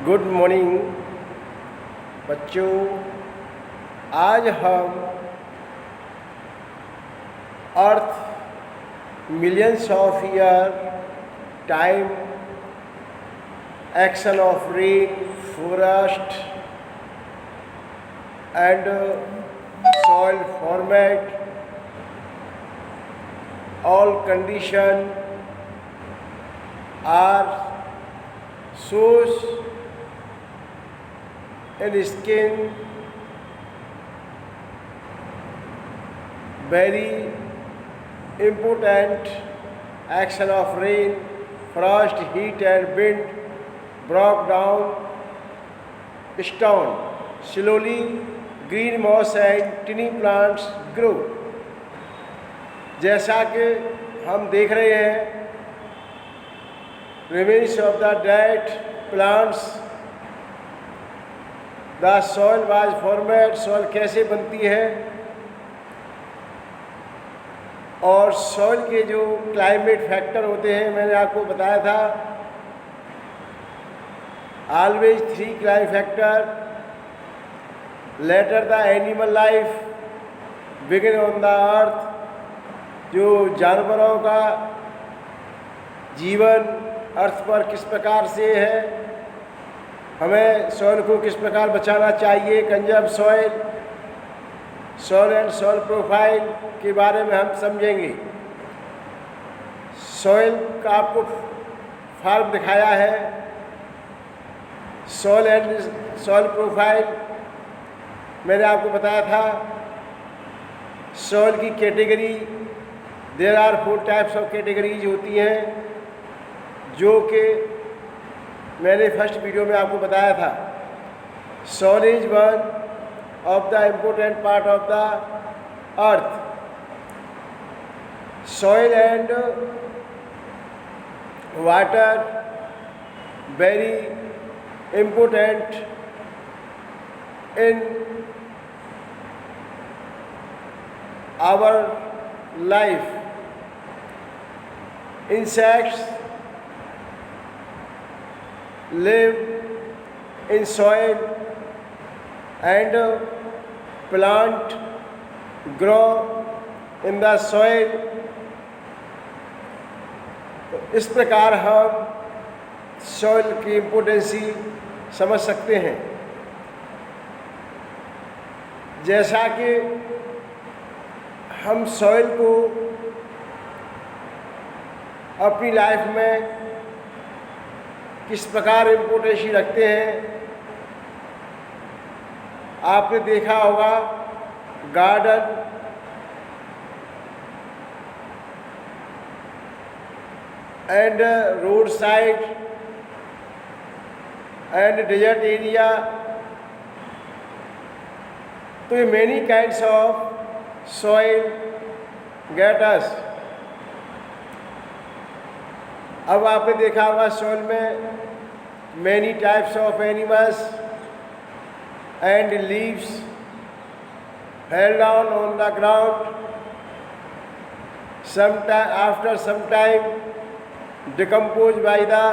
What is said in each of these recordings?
Good morning बच्चों। आज हम earth millions of year time, action of rain, forest and soil format, all condition are shows in skin very important action of rain, frost, heat and wind broke down stone. Slowly green moss and tiny plants grow. जैसा कि हम देख रहे हैं, remains of the dead plants, the soil was formed, soil कैसे बनती है और soil के जो climate factor होते हैं, मैंने आपको बताया था always 3 climate factor. Later the animal life begin on the earth. जो जानवरों का जीवन अर्थ पर किस प्रकार से है, हमें सॉइल को किस प्रकार बचाना चाहिए, conserve soil, soil and soil profile के बारे में हम समझेंगे। सॉइल का आपको फॉर्म दिखाया है, सॉइल एंड सॉइल प्रोफाइल मैंने आपको बताया था। सॉइल की category, there are 4 types of categories होती हैं, जो कि मैंने फर्स्ट वीडियो में आपको बताया था। Soil is one of the important part of the earth. Soil and water very important in our life. Insects live in soil and plant grow in the soil. तो इस प्रकार हम soil की impotency समझ सकते हैं। जैसा कि हम सॉइल को अपनी लाइफ में किस प्रकार इम्पोर्टेंसी रखते हैं, आपने देखा होगा garden, and road side and desert area. तो ये many kinds of soil get us. अब आपने देखा होगा सॉइल में many types of animals and leaves fell down on the ground, after some time decompose by the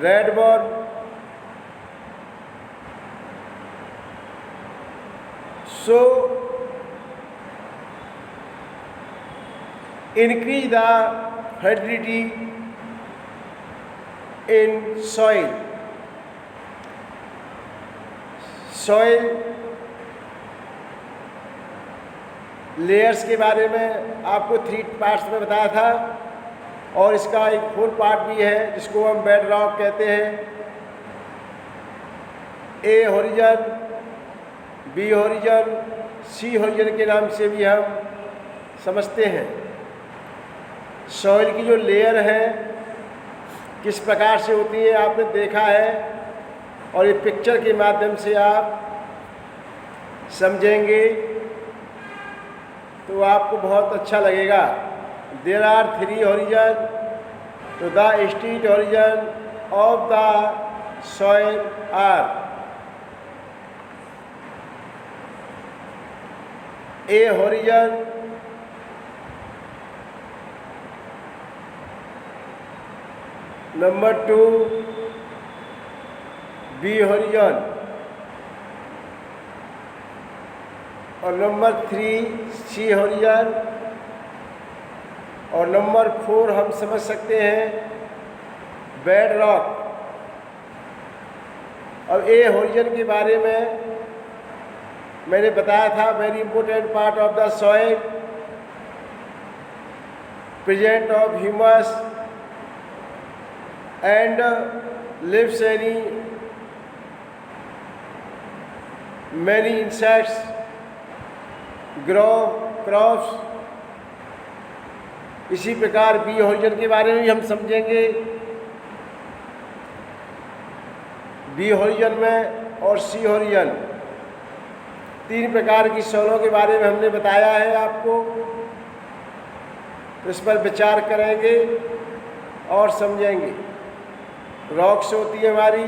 रेडबॉर्न। So, increase the fertility in soil. Soil layers के बारे में आपको 3 पार्ट्स में बताया था, और इसका एक 4th पार्ट भी है जिसको हम बेड रॉक कहते हैं। ए होरिजन, बी होरिजन, सी होरिजन के नाम से भी हम समझते हैं। सॉइल की जो लेयर है किस प्रकार से होती है आपने देखा है, और ये पिक्चर के माध्यम से आप समझेंगे तो आपको बहुत अच्छा लगेगा। देयर आर 3 होरिजन, तो the street horizon of the soil are A horizon, number 2 B horizon, और नंबर 3 सी हॉरिजॉन, और नंबर 4 हम समझ सकते हैं बेड रॉक। अब ए हॉरिजॉन के बारे में मैंने बताया था, very important part of the soil, present of humus and lives any many insects, grow crops. इसी प्रकार बी हॉरिजॉन के बारे में भी हम समझेंगे। बी हॉरिजॉन में और सी हॉरिजॉन 3 प्रकार की सॉइलों के बारे में हमने बताया है आपको, तो इस पर विचार करेंगे और समझेंगे। रॉक्स होती है हमारी,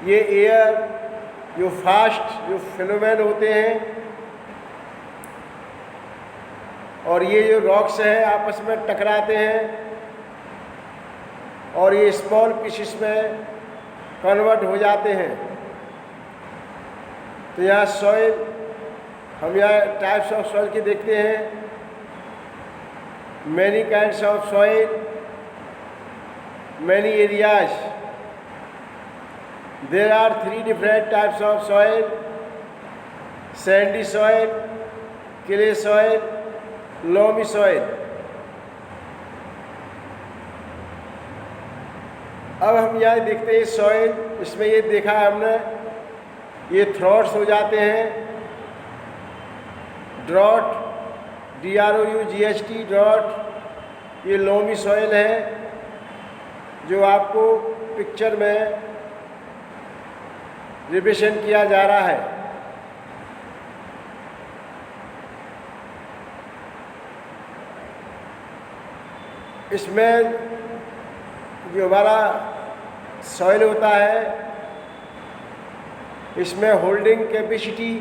ये एयर जो फास्ट जो फिनोमेन होते हैं, और ये जो रॉक्स हैं आपस में टकराते हैं और ये स्मॉल पीसेस में कन्वर्ट हो जाते हैं। तो यहाँ सॉइल, हम यहाँ टाइप्स ऑफ सॉइल के देखते हैं, many kinds of soil, many areas. There are 3 different types of soil, sandy soil, clay soil, loamy soil. अब हम यहाँ देखते हैं सॉइल, इसमें ये देखा है हमने, ये थ्रॉट्स हो जाते हैं, ड्रॉट, DROUGHT ड्रॉट। ये लोमी सॉइल है जो आपको पिक्चर में रिविजन किया जा रहा है। इसमें जो हमारा सॉइल होता है, इसमें होल्डिंग कैपेसिटी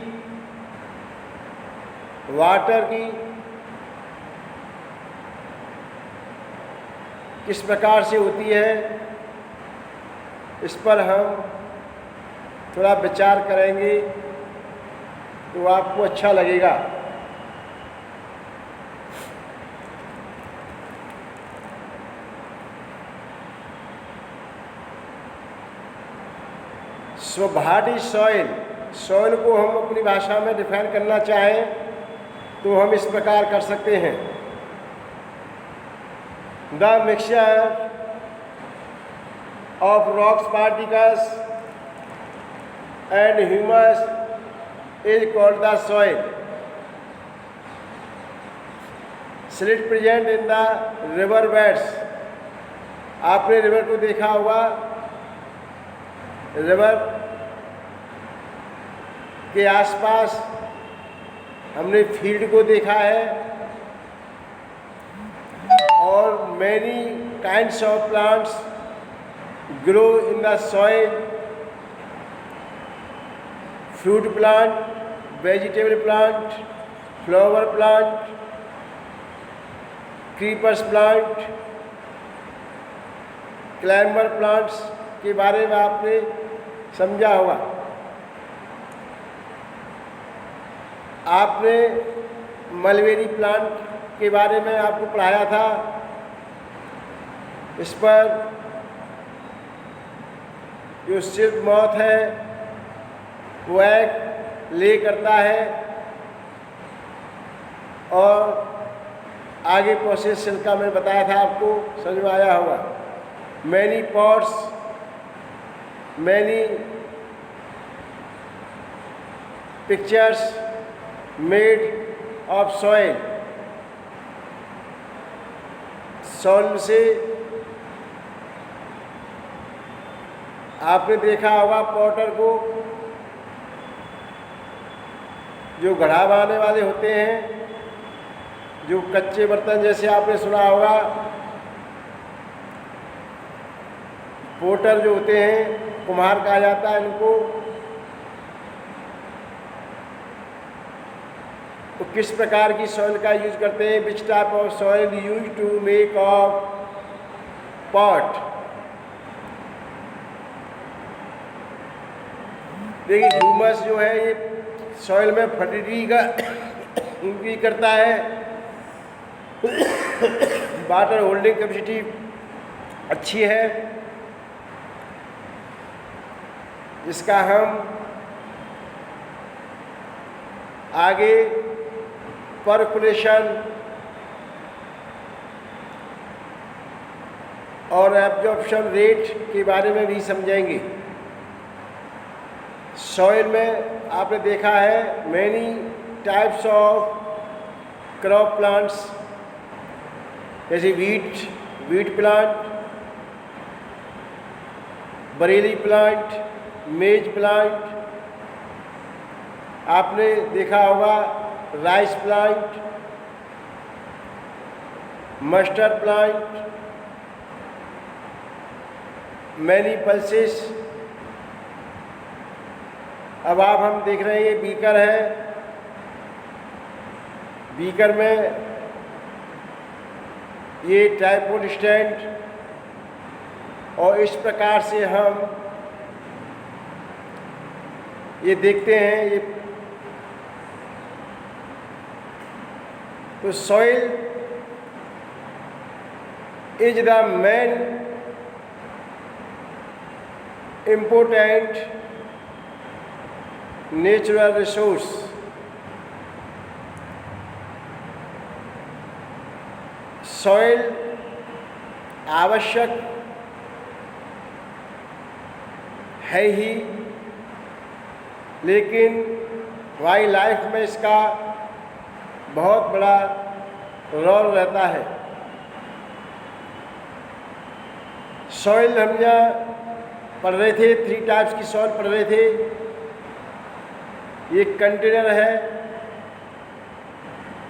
वाटर की किस प्रकार से होती है, इस पर हम थोड़ा विचार करेंगे तो आपको अच्छा लगेगा। स्वभाटी सॉइल, सॉइल को हम अपनी भाषा में डिफाइन करना चाहें तो हम इस प्रकार कर सकते हैं। The mixture of rocks particles and humus is called the soil. Silt present in the river beds. आपने रिवर को देखा होगा, रिवर के आसपास हमने फील्ड को देखा है, और many kinds of plants grow in the soil, fruit plant, vegetable plant, flower plant, creepers plant, climber plants के बारे में आपने समझा होगा। आपने मलबेरी प्लांट के बारे में आपको पढ़ाया था। इस पर जो सिल्क मॉथ है वो एग ले करता है और आगे प्रोसेस सिल्क का मैं बताया था आपको, समझ में आया होगा। Many pots, many pictures made of soil. Soil से आपने देखा होगा पॉटर को, जो घड़ा बनाने वाले होते हैं, जो कच्चे बर्तन जैसे आपने सुना होगा, पोटर जो होते हैं, कुम्हार कहा जाता है इनको। तो किस प्रकार की सॉइल का यूज करते हैं, which type of soil use to make of pot. देखिए ह्यूमस जो है ये सॉइल में फर्टिलिटी का इंक्रीज करता है, वाटर होल्डिंग कैपेसिटी अच्छी है, जिसका हम आगे परकुलेशन और एब्जॉर्प्शन रेट के बारे में भी समझेंगे। सॉइल में आपने देखा है many types of crop plants, जैसे वीट प्लांट, बरेली प्लांट, मेज प्लांट, आपने देखा होगा rice plant, mustard plant, many pulses. अब आप हम देख रहे हैं ये बीकर है, बीकर में ये ट्राइपॉड स्टैंड, और इस प्रकार से हम ये देखते हैं ये तो soil is the main important natural resource. Soil आवश्यक है ही, लेकिन वाइल्ड लाइफ में इसका बहुत बड़ा रोल रहता है। सॉइल हम यहाँ पढ़ रहे थे, 3 टाइप्स की सॉइल पढ़ रहे थे। ये कंटेनर है,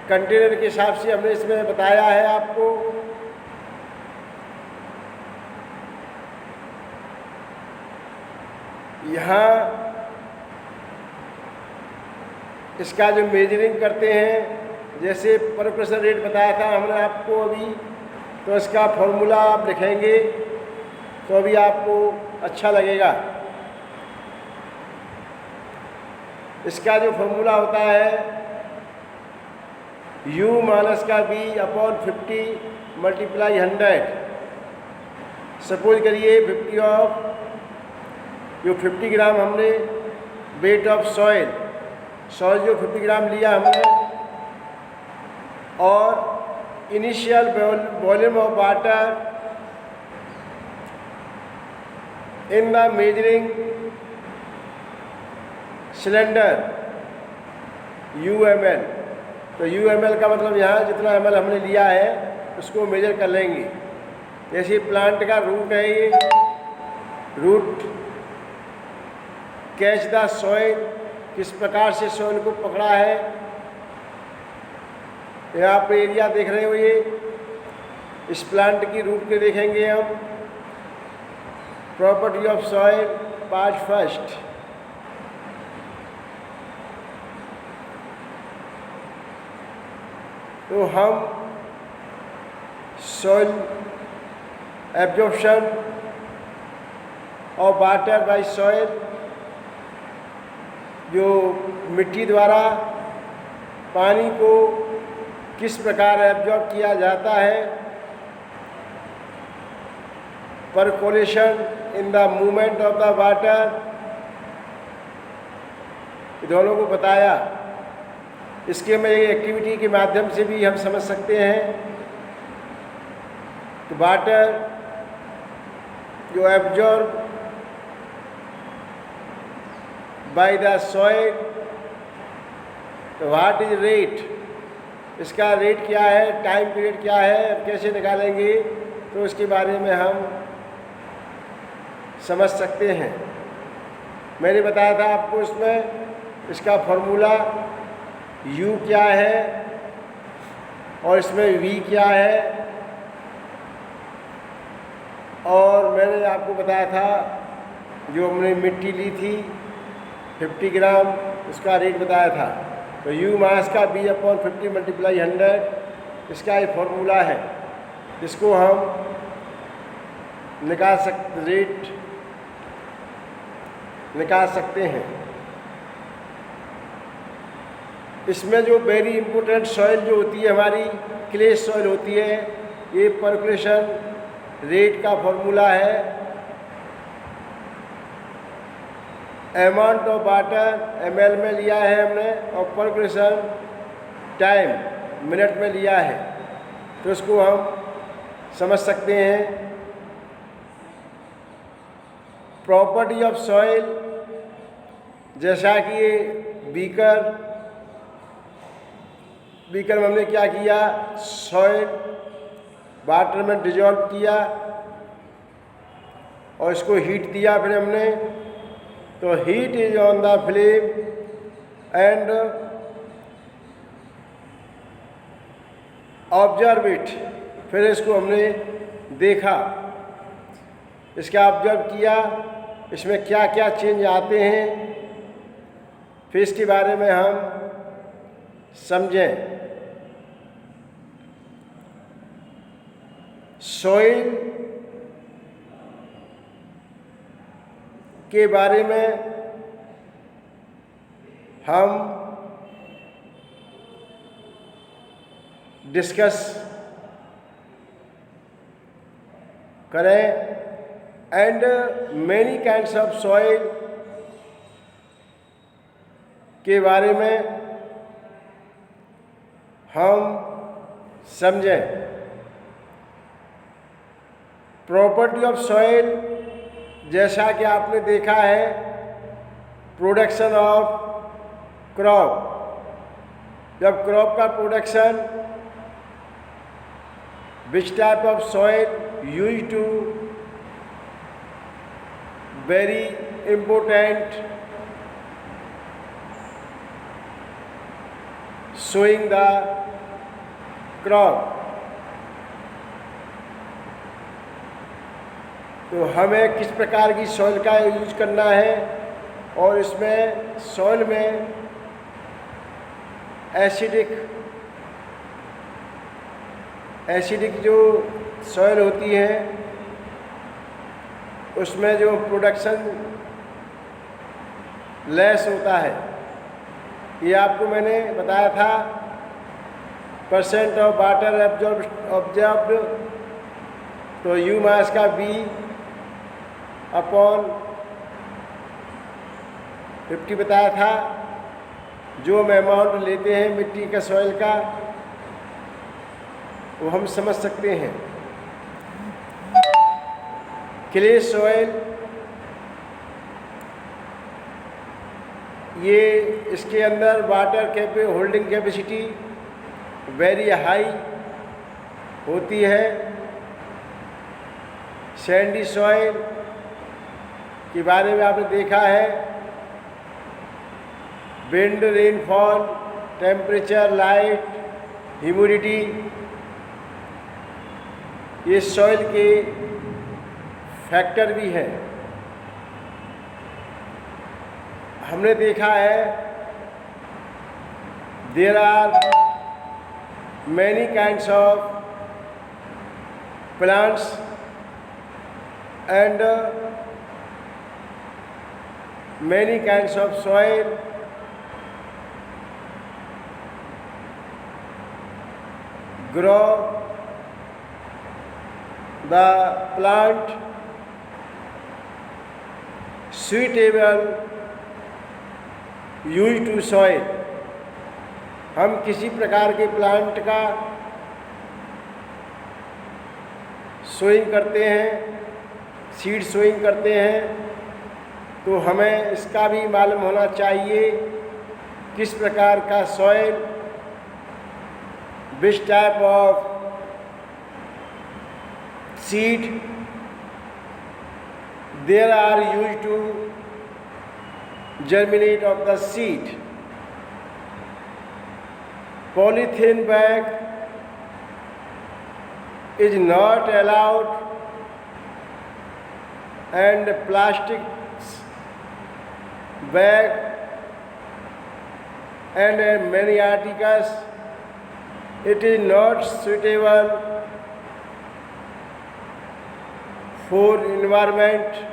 कंटेनर के हिसाब से हमने इसमें बताया है आपको। यहाँ इसका जो मेजरिंग करते हैं, जैसे परकुलेशन रेट बताया था हमने आपको अभी, तो इसका फॉर्मूला आप लिखेंगे तो अभी आपको अच्छा लगेगा। इसका जो फॉर्मूला होता है U माइनस का B अपॉन 50 मल्टीप्लाई 100। सपोज करिए 50 ऑफ जो 50 ग्राम हमने वेट ऑफ सॉइल जो 50 ग्राम लिया हमने, और initial volume of water in the measuring cylinder UML। तो UML का मतलब यहाँ जितना ml हमने लिया है उसको मेजर कर लेंगे। जैसे प्लांट का रूट है, ये रूट कैच द सॉइल, किस प्रकार से सॉइल को पकड़ा है। यहाँ पे एरिया देख रहे हो, ये इस प्लांट की रूट के देखेंगे हम। Property of soil part first. तो हम soil absorption of water bye soil, जो मिट्टी द्वारा पानी को किस प्रकार एब्जॉर्ब किया जाता है, percolation in the movement of the water, दोनों को बताया। इसके में एक एक्टिविटी के माध्यम से भी हम समझ सकते हैं कि वाटर जो एब्जॉर्ब बाय द सॉइल, तो व्हाट इज रेट, इसका रेट क्या है, टाइम पीरियड क्या है, अब कैसे निकालेंगे, तो इसके बारे में हम समझ सकते हैं। मैंने बताया था आपको इसमें इसका फॉर्मूला U क्या है और इसमें V क्या है, और मैंने आपको बताया था जो हमने मिट्टी ली थी 50 ग्राम, उसका रेट बताया था। तो U मास का B अपॉन 50 मल्टीप्लाई 100, इसका ये फॉर्मूला है, जिसको हम रेट निकाल सकते हैं। इसमें जो वेरी इम्पोर्टेंट सॉइल जो होती है हमारी क्ले सॉइल होती है, ये परकुलेशन रेट का फॉर्मूला है अमाउंट ऑफ वाटर ml में लिया है हमने और परकुलेशन टाइम मिनट में लिया है। तो इसको हम समझ सकते हैं। प्रॉपर्टी ऑफ सॉइल, जैसा कि ये बीकर में हमने क्या किया, सॉइल वाटर में डिजॉल्व किया और इसको हीट दिया फिर हमने। तो heat is on the flame and observe it, फिर इसको हमने देखा, इसका ऑब्जर्व किया, इसमें क्या क्या चेंज आते हैं, फिर इसके बारे में हम समझें। सॉइल के बारे में हम डिस्कस करें and many kinds of soil के बारे में हम समझें। प्रॉपर्टी ऑफ सॉइल, जैसा कि आपने देखा है, प्रोडक्शन ऑफ क्रॉप, जब क्रॉप का production, which type of soil use to, very important sowing the crop। तो हमें किस प्रकार की सॉइल का यूज करना है और इसमें सॉइल में एसिडिक जो सॉइल होती है उसमें जो प्रोडक्शन लेस होता है, ये आपको मैंने बताया था। परसेंट ऑफ वाटर ऑब्जर्व्ड, तो यू मास का बी अपॉन 50 बताया था। जो हम अमाउंट लेते हैं मिट्टी का सॉइल का वो हम समझ सकते हैं। क्ले सॉइल, ये इसके अंदर water holding capacity very high होती है। सैंडी सॉइल के बारे में आपने देखा है, wind, rainfall, temperature, light, humidity, ये सॉइल के फैक्टर भी हैं। हमने देखा है there are many kinds of plants and many kinds of soil. Grow the plant suitable use to soil. हम किसी प्रकार के प्लांट का सोइंग करते हैं, सीड सोइंग करते हैं, तो हमें इसका भी मालूम होना चाहिए किस प्रकार का soil, which type of seed there are use to germinate of the seed। Polythene bag is not allowed and plastic bag and many articles, it is not suitable for environment।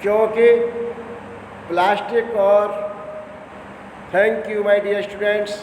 क्योंकि प्लास्टिक और thank you my dear students.